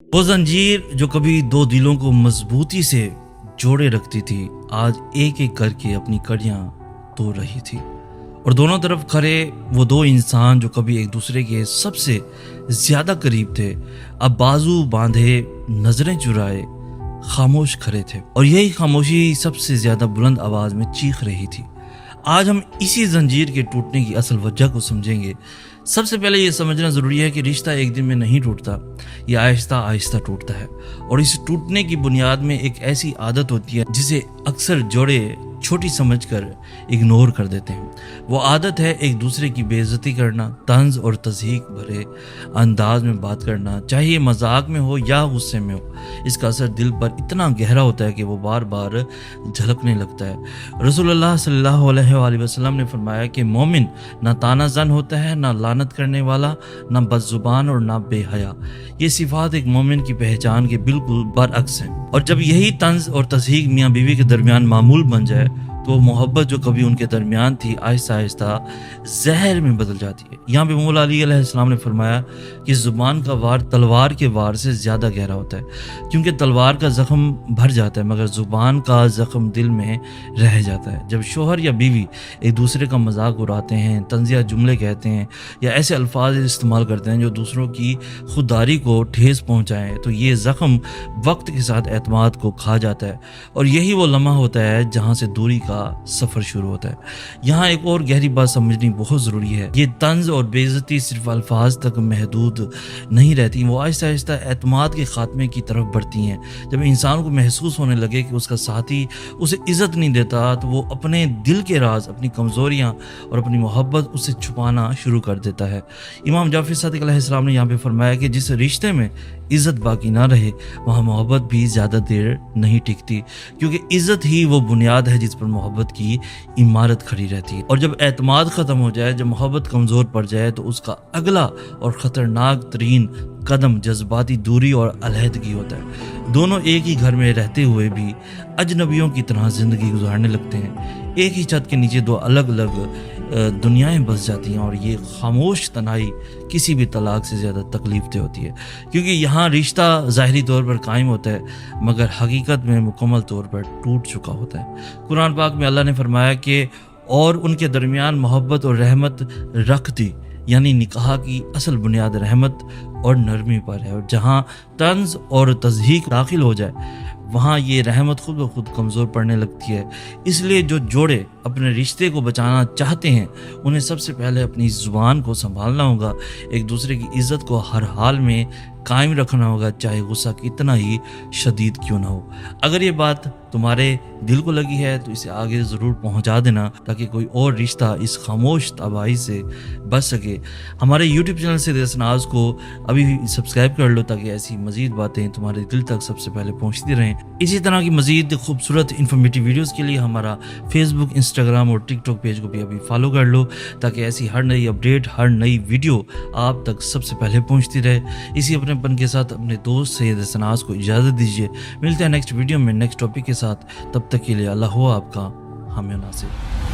वो जंजीर जो कभी दो दिलों को मजबूती से जोड़े रखती थी, आज एक एक करके अपनी कड़ियां तोड़ रही थी। और दोनों तरफ खड़े वो दो इंसान जो कभी एक दूसरे के सबसे ज्यादा करीब थे, अब बाजू बांधे, नजरें चुराए, खामोश खड़े थे। और यही खामोशी सबसे ज्यादा बुलंद आवाज में चीख रही थी। आज हम इसी जंजीर के टूटने की असल वजह को समझेंगे। सबसे पहले ये समझना ज़रूरी है कि रिश्ता एक दिन में नहीं टूटता, ये आहिस्ता आहिस्ता टूटता है। और इस टूटने की बुनियाद में एक ऐसी आदत होती है जिसे अक्सर जोड़े छोटी समझकर इग्नोर कर देते हैं। वो आदत है एक दूसरे की बेइज्जती करना, तंज और तज़हीक भरे अंदाज में बात करना, चाहे ये मजाक में हो या गुस्से में हो। इसका असर दिल पर इतना गहरा होता है कि वो बार बार झलकने लगता है। रसूलुल्लाह सल्लल्लाहु अलैहि वसल्लम ने फरमाया कि मोमिन ना ताना जन होता है, ना लानत करने वाला, ना बदजुबान और ना बेहया। ये सिफात एक मोमिन की पहचान के बिल्कुल बरअक्स हैं। और जब यही तंज और तज़हीक मियाँ बीवी के दरमियान मामूल बन जाए तो वो मोहब्बत जो कभी उनके दरमियान थी आहिस्ता आहिस्ता जहर में बदल जाती है। यहाँ पे मौला अली अलैहिस्सलाम ने फरमाया कि ज़ुबान का वार तलवार के वार से ज़्यादा गहरा होता है, क्योंकि तलवार का ज़ख्म भर जाता है मगर ज़ुबान का ज़ख्म दिल में रह जाता है। जब शोहर या बीवी एक दूसरे का मजाक उड़ाते हैं, तंजिया जुमले कहते हैं या ऐसे अल्फाज इस्तेमाल करते हैं जो दूसरों की खुददारी को ठेस पहुँचाएँ, तो ये ज़ख्म वक्त के साथ एतमाद को खा जाता है। और यही वो लम्हा होता है जहाँ से दूरी का सफर शुरू होता है। यहाँ एक और गहरी बात समझनी बहुत जरूरी है। ये तंज और बेइज्जती सिर्फ अल्फाज तक महदूद नहीं रहती, वो आहिस्ता आहिस्ता एतमाद के खात्मे की तरफ बढ़ती हैं। जब इंसान को महसूस होने लगे कि उसका साथी उसे इज्जत नहीं देता, तो वो अपने दिल के राज, अपनी कमजोरियां और अपनी मोहब्बत उससे छुपाना शुरू कर देता है। इमाम जाफर सादिक अलैहिस्सलाम ने यहाँ पे फरमाया कि जिस रिश्ते में इज्जत बाकी ना रहे वहाँ मोहब्बत भी ज़्यादा देर नहीं टिकती, क्योंकि इज्जत ही वो बुनियाद है जिस पर मोहब्बत की इमारत खड़ी रहती है। और जब एतमाद ख़त्म हो जाए, जब मोहब्बत कमज़ोर पड़ जाए, तो उसका अगला और ख़तरनाक तरीन कदम जज्बाती दूरी और अलहदगी होता है। दोनों एक ही घर में रहते हुए भी अजनबियों की तरह ज़िंदगी गुजारने लगते हैं। एक ही छत के नीचे दो अलग अलग दुनियाएं बस जाती हैं। और ये खामोश तन्हाई किसी भी तलाक से ज़्यादा तकलीफ दे होती है, क्योंकि यहाँ रिश्ता ज़ाहिरी तौर पर कायम होता है मगर हकीकत में मुकम्मल तौर पर टूट चुका होता है। कुरान पाक में अल्लाह ने फरमाया कि और उनके दरमियान मोहब्बत और रहमत रख दी, यानी निकाह की असल बुनियाद रहमत और नरमी पर है। और जहाँ तंज और तज़हीक दाखिल हो जाए वहाँ ये रहमत खुद ब खुद कमज़ोर पड़ने लगती है। इसलिए जो जोड़े अपने रिश्ते को बचाना चाहते हैं उन्हें सबसे पहले अपनी ज़ुबान को संभालना होगा, एक दूसरे की इज़्ज़त को हर हाल में कायम रखना होगा, चाहे गुस्सा कितना ही शदीद क्यों ना हो। अगर ये बात तुम्हारे दिल को लगी है तो इसे आगे ज़रूर पहुंचा देना ताकि कोई और रिश्ता इस खामोश तबाही से बच सके। हमारे YouTube चैनल से दरअसल को अभी सब्सक्राइब कर लो ताकि ऐसी मज़ीद बातें तुम्हारे दिल तक सबसे पहले पहुंचती रहें। इसी तरह की मज़ीद खूबसूरत इन्फॉर्मेटिव वीडियोज़ के लिए हमारा फेसबुक, इंस्टाग्राम और टिकटॉक पेज को भी अभी फॉलो कर लो ताकि ऐसी हर नई अपडेट, हर नई वीडियो आप तक सबसे पहले पहुँचती रहे। इसी अपनेपन के साथ अपने दोस्त सैयद सनाज को इजाज़त दीजिए। मिलते हैं नेक्स्ट वीडियो में नेक्स्ट टॉपिक के साथ। तब तक के लिए अल्लाह हो आपका हामी नासिर।